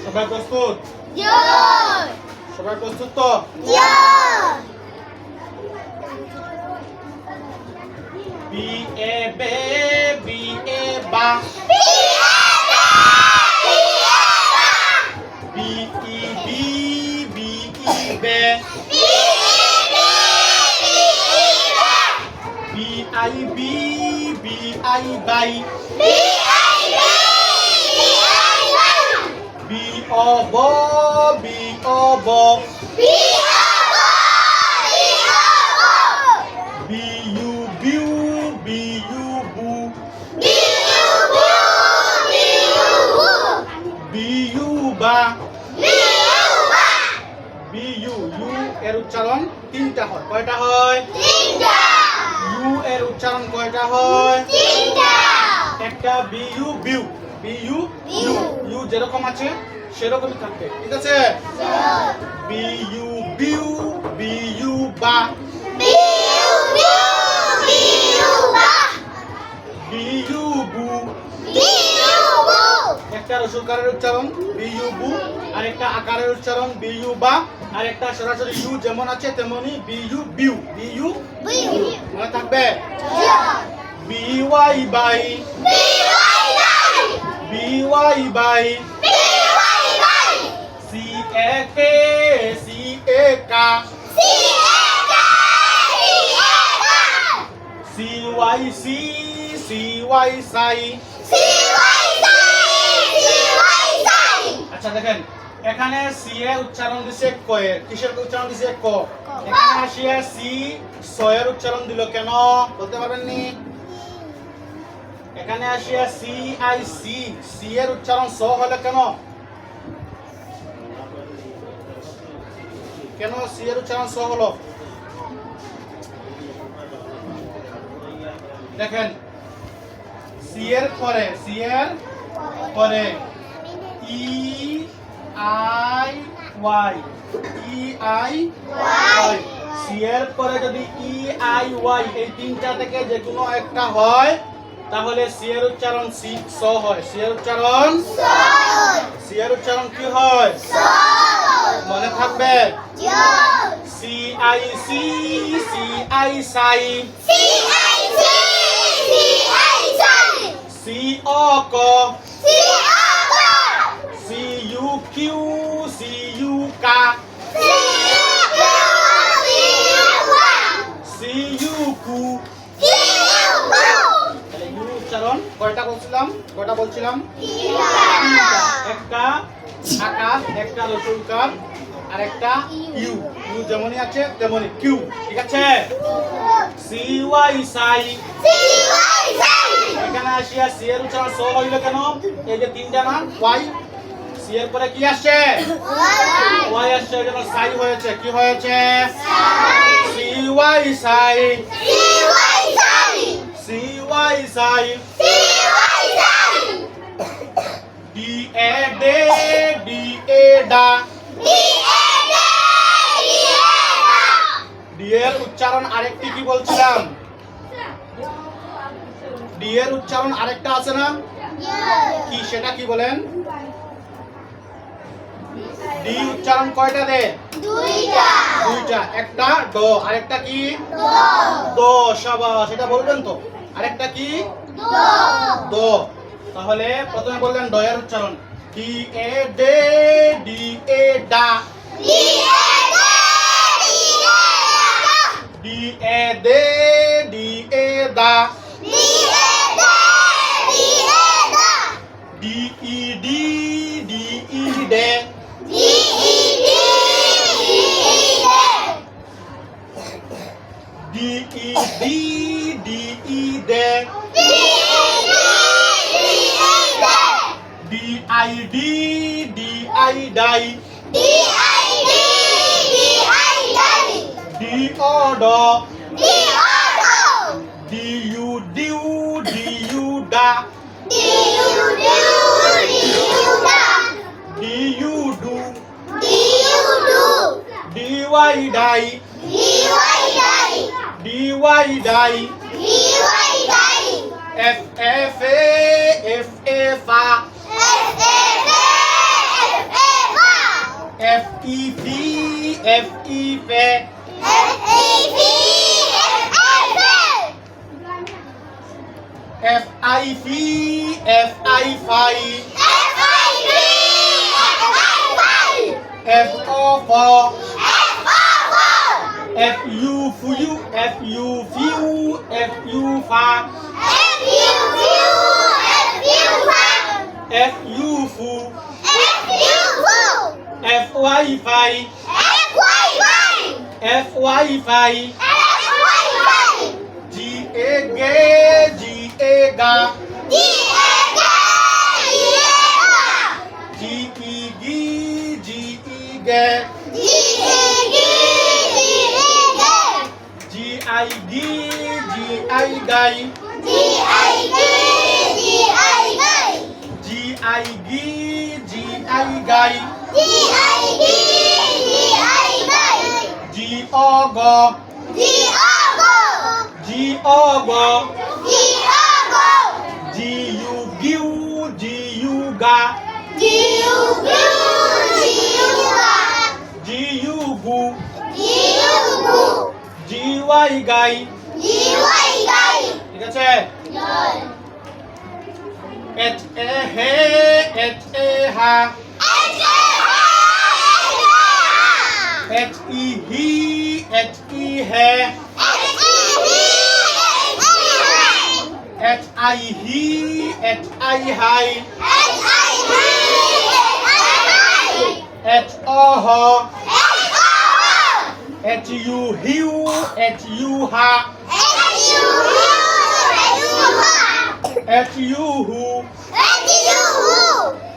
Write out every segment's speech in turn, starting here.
সবাই প্রস্তুত? সবাই প্রস্তুত তো? বি এ বে বি এ বা বি ই বি বে বি আই বাই বি অ ব বি ইউ বু বি ইউ বা বি ইউ এর উচ্চারণ তিনটা হয়। কয়টা হয়? ইউ এর উচ্চারণ কয়টা হয়? একটা বি ইউ ইউ যেরকম আছে সেরকমই থাকবে, ঠিক আছে? বি ইউ বি ইউ বা বি ইউ বু একটা রসুকারের উচ্চারণ বি ইউ বু, আর একটা আকারের উচ্চারণ বি ইউ বা, আর একটা সরাসরি ইউ যেমন আছে তেমনি বি ইউ মনে থাকবে? বি ওয়াই বাই সি এ কা সি ওয়াই সাই। আচ্ছা দেখেন, এখানে সি এর উচ্চারণ দিছে কয়ের, কিসের উচ্চারণ দিছে? ক। এখানে আসিয়া সি সয়ের উচ্চারণ দিল কেন বলতে পারবেন নি? এখানে আসিয়া সি এর উচ্চারণ স হলো কেন? কেন সি এর উচ্চারণ স হলো? দেখেন, সি এর পরে ই আই ওয়াই সি এর পরে যদি ই আই ওয়াই এই তিনটা থেকে যে কোনো একটা হয় তাহলে সি এর উচ্চারণ স হয়। সি এর উচ্চারণ কি হয়? মনে থাকবে? সি আই সাই সি অ ক সি ইউ কা সি ইউ কু। ইউ উচ্চারণ কয়টা বলছিলাম? একটা আকার, একটা রসুকার, আর একটা ইউ যেমনই আছে তেমনি কিউ, ঠিক আছে? সি ওয়াই সাই। এখানে আসিয়া সি এর উচ্চারণ স হইল কেন? এই যে তিনটা না ওয়াই, সি এর পরে কি আসছে? ওয়াই আসছে, এই জন্য সাই হয়েছে। কি হয়েছে? C Y Sai D A ডা ডি এর উচ্চারণ আরেকটি কি বলছিলাম? ডি এর উচ্চারণ আরেকটা আছে না? কি সেটা কি বলেন? ডি উচ্চারণ কয়টা দে? দুইটা। একটা ড, আরেকটা কি? দ। শাবাশ, এটা বলবেন তো? আরেকটা কি? দ। তাহলে প্রথমে বললেন ড এর উচ্চারণ ডি এ ডা ডি এ দা ডি ই ডে ডি ই দে ডি আই ডাই ডি ও ড ডি ইউ ডা ডি ইউ ডু ডি ওয়াই ডাই এফ এ ফা E F F E fe. F I F F I fi. F O for. F U for you. F U few. F U fa. F U fu. F Y fi. F Y fi. G A G A ga. G E G E ge. G I gai. G I gai. G O go. G O go. G U giu. G U ga. G U gu. G Y গাই ঠিক আছে H A হে H A হা H E হি H E হে H I হি H I হাই H O ho H U hiu H U ha H U hu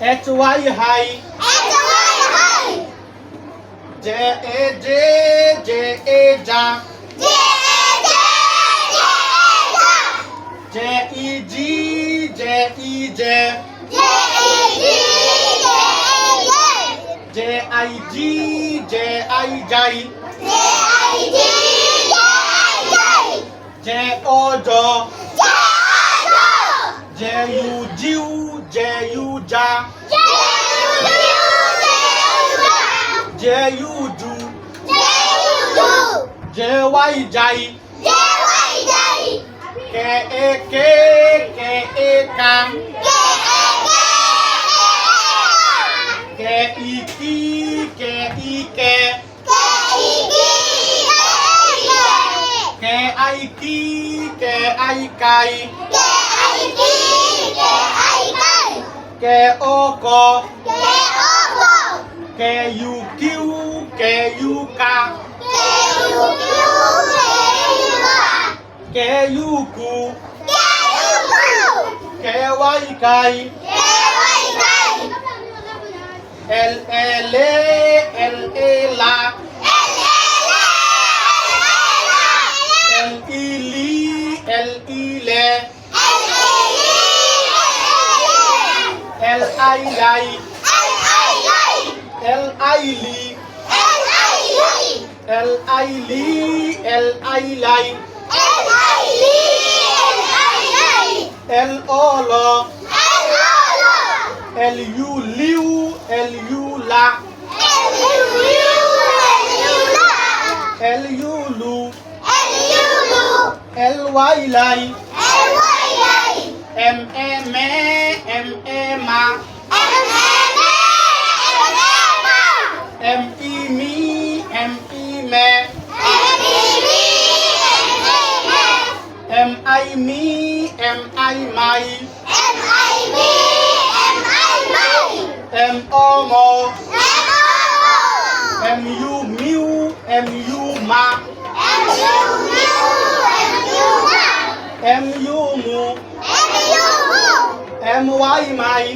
H Y hai J A J A ja J E G J E J J I G J I jai J O jo J U jiu J U ja J U ju J Y jai K A K ka K E ki K E ke K I ki K I kai K O ko K U Q K U ka K U ku K Y kai L A le L A la L E li L E le L I lai L I li L I li L I lai L O lo L U liu L U la L U lu L Y lai M A me M A ma M E me M E me M I me M I mai M O mo M U miu M U ma M U mu M Y mai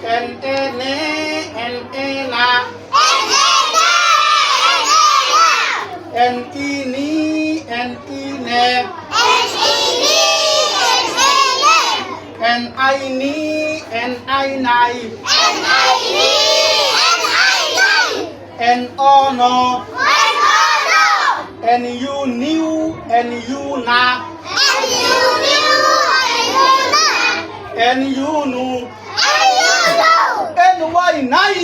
N A ne N A na N E ni N E ne N I ni N I nai N O no N U new N U na N U nu N Y nai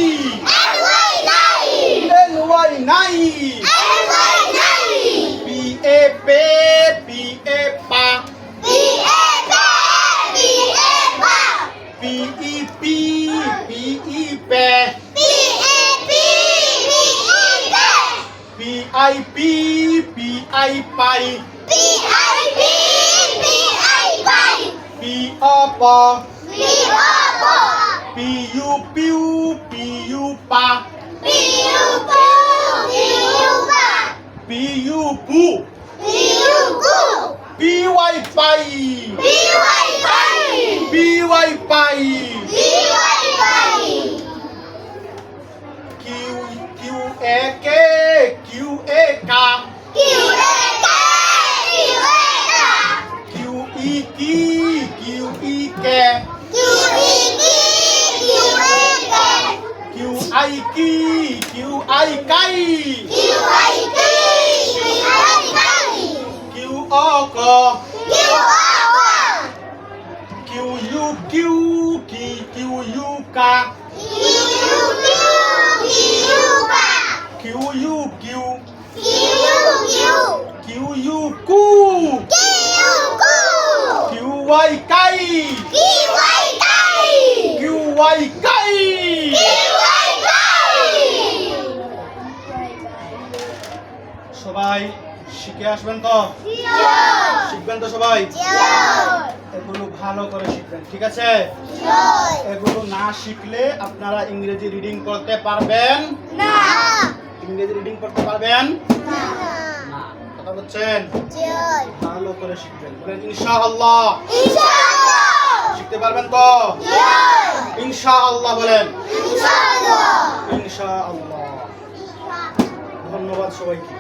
E P পে P I পাই P O প P U পা P U পু P Y পাই Q A কা Q E কে Q I কাই Q O ক কিউ ইউ কা কিউ ইউ কু কিউ ওয়াই কাই সবাই শিখে আসবেন তো? শিখবেন তো সবাই? এগুলো ভালো করে শিখবেন, ঠিক আছে? এগুলো না শিখলে আপনারা ইংরেজি রিডিং করতে পারবেন না। ইংরেজি রিডিং করতে পারবেন না। কথা বলছেন? ভালো করে শিখবেন। বলেন ইনশাআল্লাহ। শিখতে পারবেন তো? ইনশাআল্লাহ বলেন। ইনশাআল্লাহ। ধন্যবাদ সবাইকে।